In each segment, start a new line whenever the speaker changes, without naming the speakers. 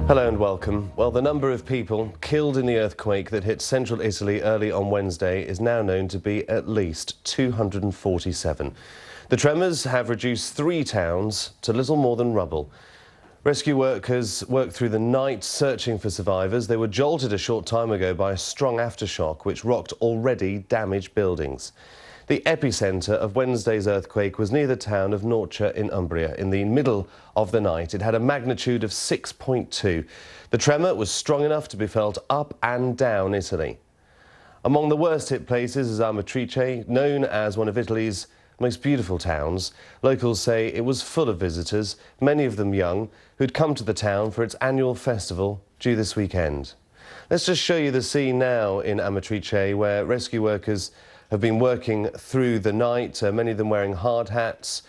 Hello and welcome. Well, the number of people killed in the earthquake that hit central Italy early on Wednesday is now known to be at least 247. The tremors have reduced 3 towns to little more than rubble. Rescue workers worked through the night searching for survivors. They were jolted a short time ago by a strong aftershock which rocked already damaged buildings. The epicentre of Wednesday's earthquake was near the town of Norcia in Umbria in the middle of the night. It had a magnitude of 6.2. The tremor was strong enough to be felt up and down Italy. Among the worst hit places is Amatrice, known as one of Italy's most beautiful towns. Locals say it was full of visitors, many of them young, who'd come to the town for its annual festival due this weekend. Let's just show you the scene now in Amatrice, where rescue workers have been working through the night, many of them wearing hard hats,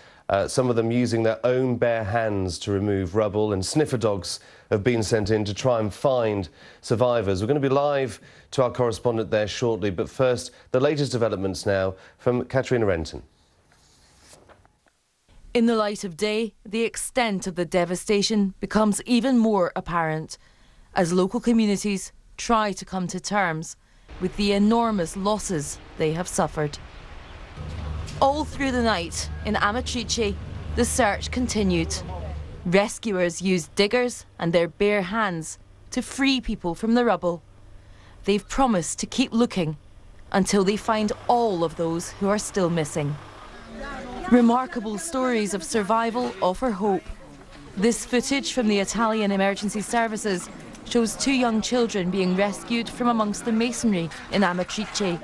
some of them using their own bare hands to remove rubble, and sniffer dogs have been sent in to try and find survivors. We're going to be live to our correspondent there shortly, but first, the latest developments now from Katerina Renton.
In the light of day, the extent of the devastation becomes even more apparent as local communities try to come to terms with the enormous losses they have suffered. All through the night in Amatrice, the search continued. Rescuers used diggers and their bare hands to free people from the rubble. They've promised to keep looking until they find all of those who are still missing. Remarkable stories of survival offer hope. This footage from the Italian emergency services shows 2 young children being rescued from amongst the masonry in Amatrice.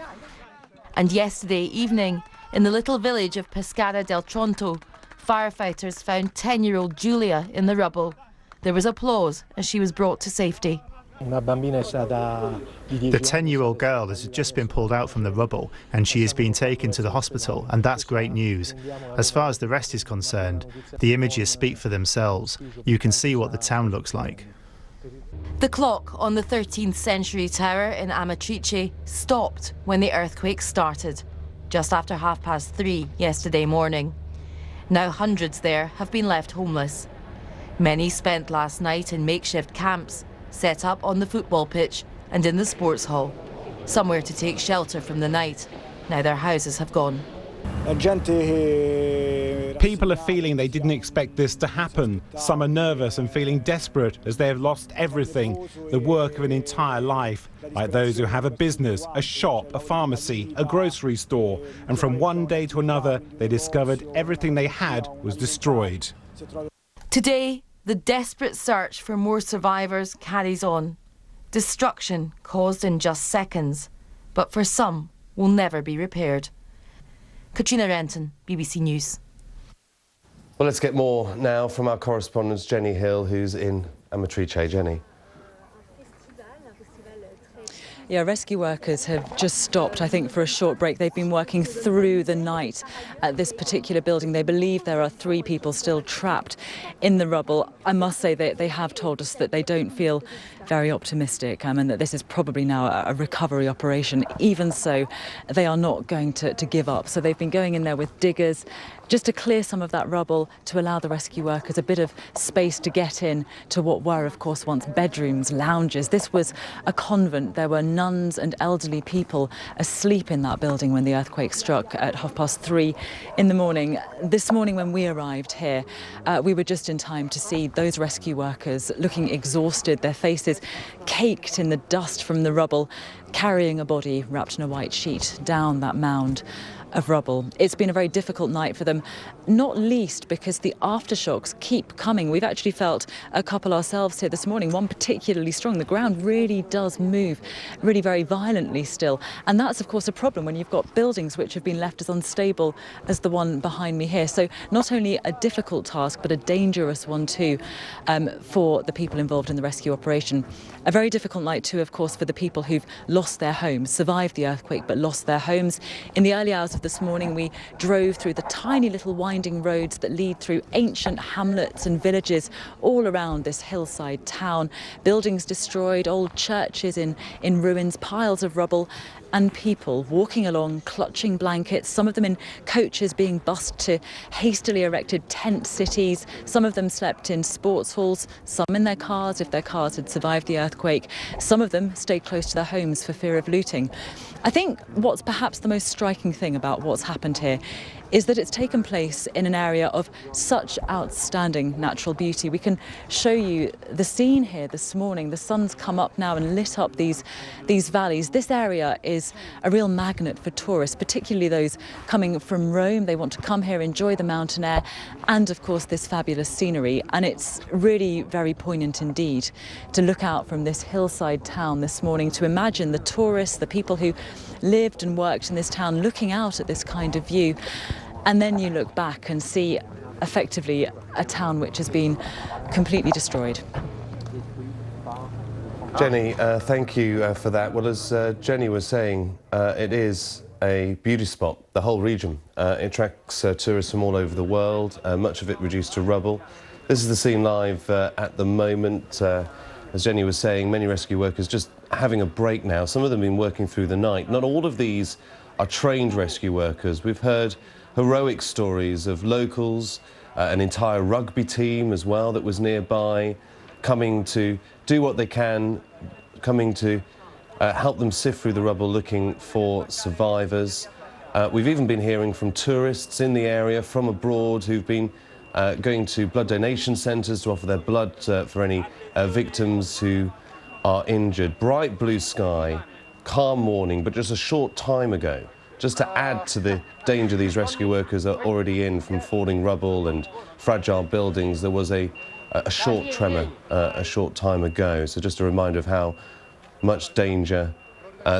And yesterday evening, in the little village of Pescara del Tronto, firefighters found 10-year-old Giulia in the rubble. There was applause as she was brought to safety.
The 10-year-old girl has just been pulled out from the rubble and she is being taken to the hospital, and that's great news. As far as the rest is concerned, the images speak for themselves. You can see what the town looks like.
The clock on the 13th century tower in Amatrice stopped when the earthquake started, just after 3:30 yesterday morning. Now hundreds there have been left homeless. Many spent last night in makeshift camps, set up on the football pitch and in the sports hall, somewhere to take shelter from the night. Now their houses have gone.
People are feeling they didn't expect this to happen. Some are nervous and feeling desperate as they have lost everything, the work of an entire life, like those who have a business, a shop, a pharmacy, a grocery store, and from one day to another they discovered everything they had was destroyed.
Today, the desperate search for more survivors carries on. Destruction caused in just seconds, but for some will never be repaired. Katrina Renton, BBC News.
Well, let's get more now from our correspondent Jenny Hill, who's in Amatrice. Jenny.
Yeah, rescue workers have just stopped, I think, for a short break. They've been working through the night at this particular building. They believe there are 3 people still trapped in the rubble. I must say that they have told us that they don't feel very optimistic and that this is probably now a recovery operation. Even so, they are not going to give up. So they've been going in there with diggers just to clear some of that rubble, to allow the rescue workers a bit of space to get in to what were, of course, once bedrooms, lounges. This was a convent. There were nuns and elderly people asleep in that building when the earthquake struck at 3:30 in the morning. This morning when we arrived here, we were just in time to see those rescue workers looking exhausted, their faces caked in the dust from the rubble, carrying a body wrapped in a white sheet down that mound of rubble. It's been a very difficult night for them, not least because the aftershocks keep coming. We've actually felt a couple ourselves here this morning, one particularly strong. The ground really does move, really very violently still. And that's, of course, a problem when you've got buildings which have been left as unstable as the one behind me here. So not only a difficult task, but a dangerous one too for the people involved in the rescue operation. A very difficult night too, of course, for the people who've lost their homes, survived the earthquake but lost their homes. In the early hours of this morning, we drove through the tiny little winding roads that lead through ancient hamlets and villages all around this hillside town. Buildings destroyed, old churches in ruins, piles of rubble. and people walking along, clutching blankets, some of them in coaches being bussed to hastily erected tent cities. Some of them slept in sports halls, some in their cars if their cars had survived the earthquake. Some of them stayed close to their homes for fear of looting. I think what's perhaps the most striking thing about what's happened here is that it's taken place in an area of such outstanding natural beauty. We can show you the scene here this morning. The sun's come up now and lit up these valleys. This area is a real magnet for tourists, particularly those coming from Rome. They want to come here, enjoy the mountain air, and of course this fabulous scenery. And it's really very poignant indeed to look out from this hillside town this morning, to imagine the tourists, the people who lived and worked in this town, looking out at this kind of view. And then you look back and see effectively a town which has been completely destroyed.
Jenny, thank you for that. Well, as Jenny was saying, it is a beauty spot, the whole region. It attracts tourists from all over the world, much of it reduced to rubble. This is the scene live at the moment. As Jenny was saying, many rescue workers just having a break now. Some of them have been working through the night. Not all of these are trained rescue workers. We've heard heroic stories of locals, an entire rugby team as well that was nearby, coming to do what they can, coming to help them sift through the rubble looking for survivors. We've even been hearing from tourists in the area from abroad who've been going to blood donation centres to offer their blood for any victims who are injured. Bright blue sky, calm morning, but just a short time ago, just to add to the danger these rescue workers are already in from falling rubble and fragile buildings, there was a short tremor a short time ago. So just a reminder of how much danger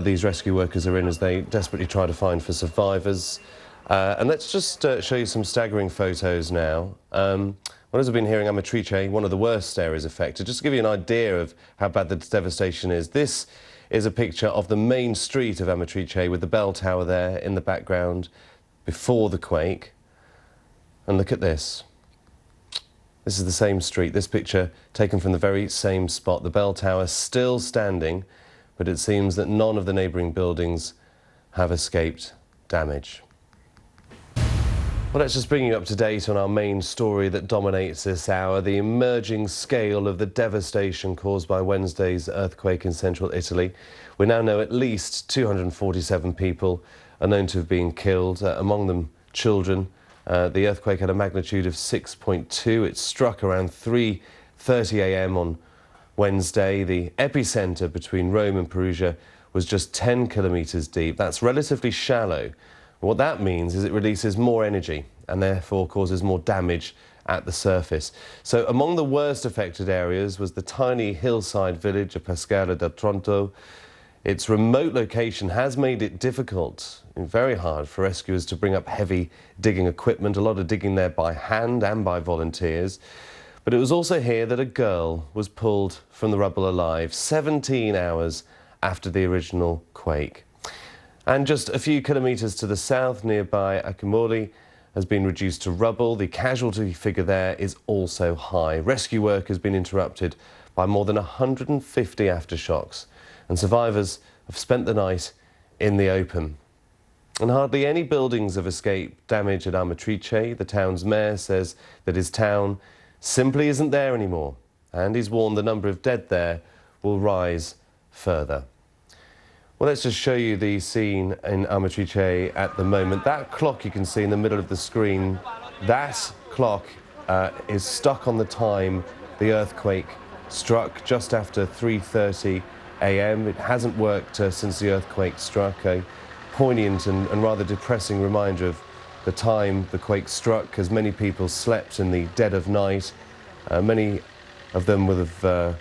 these rescue workers are in as they desperately try to find for survivors. And let's just show you some staggering photos now. Well, as we've been hearing, Amatrice, one of the worst areas affected. Just to give you an idea of how bad the devastation is, this is a picture of the main street of Amatrice with the bell tower there in the background before the quake. And look at this. This is the same street. This picture taken from the very same spot. The bell tower still standing, but it seems that none of the neighbouring buildings have escaped damage. Well, let's just bring you up to date on our main story that dominates this hour, the emerging scale of the devastation caused by Wednesday's earthquake in central Italy. We now know at least 247 people are known to have been killed, among them children. The earthquake had a magnitude of 6.2. It struck around 3:30 a.m. on Wednesday. The epicentre between Rome and Perugia was just 10 kilometres deep. That's relatively shallow. What that means is it releases more energy and therefore causes more damage at the surface. So among the worst affected areas was the tiny hillside village of Pescara del Tronto. Its remote location has made it difficult and very hard for rescuers to bring up heavy digging equipment, a lot of digging there by hand and by volunteers. But it was also here that a girl was pulled from the rubble alive 17 hours after the original quake. And just a few kilometres to the south, nearby Accumoli, has been reduced to rubble. The casualty figure there is also high. Rescue work has been interrupted by more than 150 aftershocks, and survivors have spent the night in the open. And hardly any buildings have escaped damage at Amatrice. The town's mayor says that his town simply isn't there anymore, and he's warned the number of dead there will rise further. Well, let's just show you the scene in Amatrice at the moment. That clock you can see in the middle of the screen, that clock is stuck on the time the earthquake struck just after 3:30 a.m. It hasn't worked since the earthquake struck. A poignant and rather depressing reminder of the time the quake struck, as many people slept in the dead of night. Many of them would have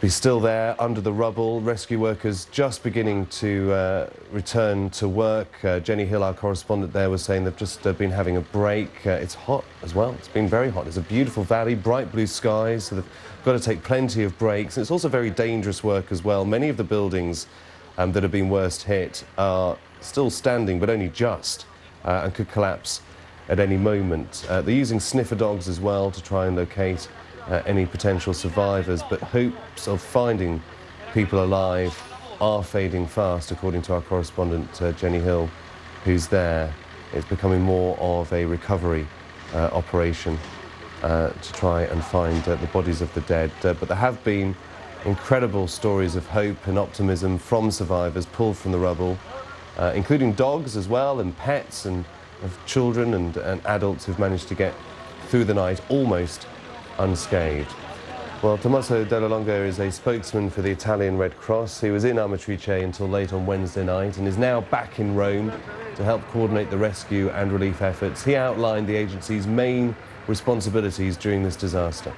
be still there under the rubble. Rescue workers just beginning to return to work. Jenny Hill, our correspondent there, was saying they've just been having a break. It's hot as well. It's been very hot. It's a beautiful valley, bright blue skies, so they've got to take plenty of breaks. And it's also very dangerous work as well. Many of the buildings that have been worst hit are still standing, but only just, and could collapse at any moment. They're using sniffer dogs as well to try and locate any potential survivors, but hopes of finding people alive are fading fast, according to our correspondent Jenny Hill, who's there. It's becoming more of a recovery operation to try and find the bodies of the dead. But there have been incredible stories of hope and optimism from survivors pulled from the rubble, including dogs as well, and pets, and of children and adults who've managed to get through the night almost unscathed. Well, Tommaso Della Longa is a spokesman for the Italian Red Cross. He was in Amatrice until late on Wednesday night and is now back in Rome to help coordinate the rescue and relief efforts. He outlined the agency's main responsibilities during this disaster.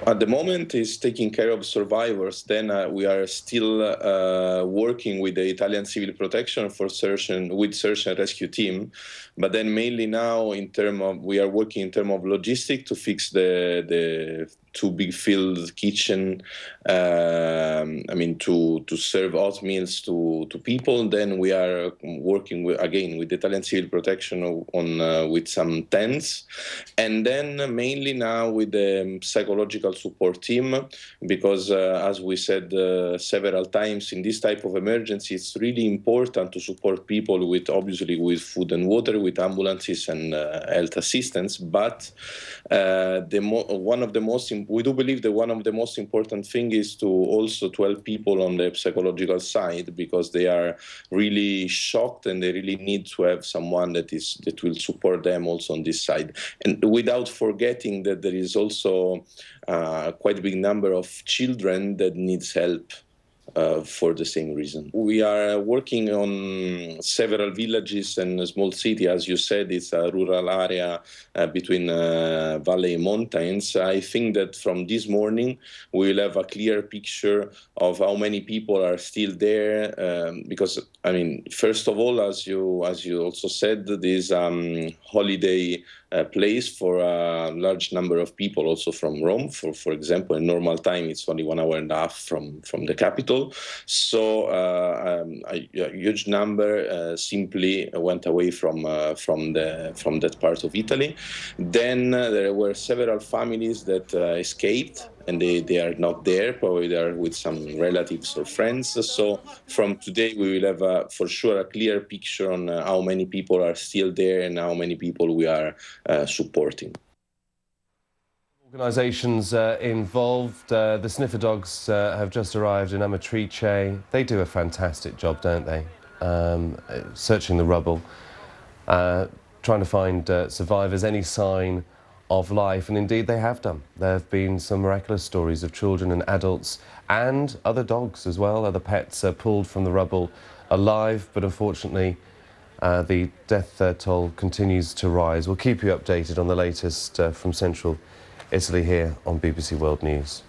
At the moment, is taking care of survivors. Then we are still working with the Italian Civil Protection for search and rescue team. But then mainly now, we are working in terms of logistics to fix the two big filled kitchen. To serve hot meals to people. Then we are working with the Italian Civil Protection on with some tents, and then mainly now with the psychological support team, because as we said several times, in this type of emergency, it's really important to support people with food and water, with ambulances and health assistance. But we do believe that one of the most important thing is to also to help people on the psychological side, because they are really shocked and they really need to have someone that will support them also on this side. And without forgetting that there is also quite a big number of children that needs help. For the same reason. We are working on several villages and a small city. As you said, it's a rural area between valley and mountains. I think that from this morning we will have a clear picture of how many people are still there. Because, first of all, as you also said, this holiday place for a large number of people also from Rome. For example, in normal time, it's only 1.5 hours from the capital. So a huge number simply went away from that part of Italy. Then there were several families that escaped, and they are not there. Probably they are with some relatives or friends. So from today, we will have for sure a clear picture on how many people are still there and how many people we are supporting.
Organisations involved. The sniffer dogs have just arrived in Amatrice. They do a fantastic job, don't they? Searching the rubble, trying to find survivors, any sign of life, and indeed they have done. There have been some miraculous stories of children and adults and other dogs as well, other pets pulled from the rubble alive, but unfortunately the death toll continues to rise. We'll keep you updated on the latest from central Italy here on BBC World News.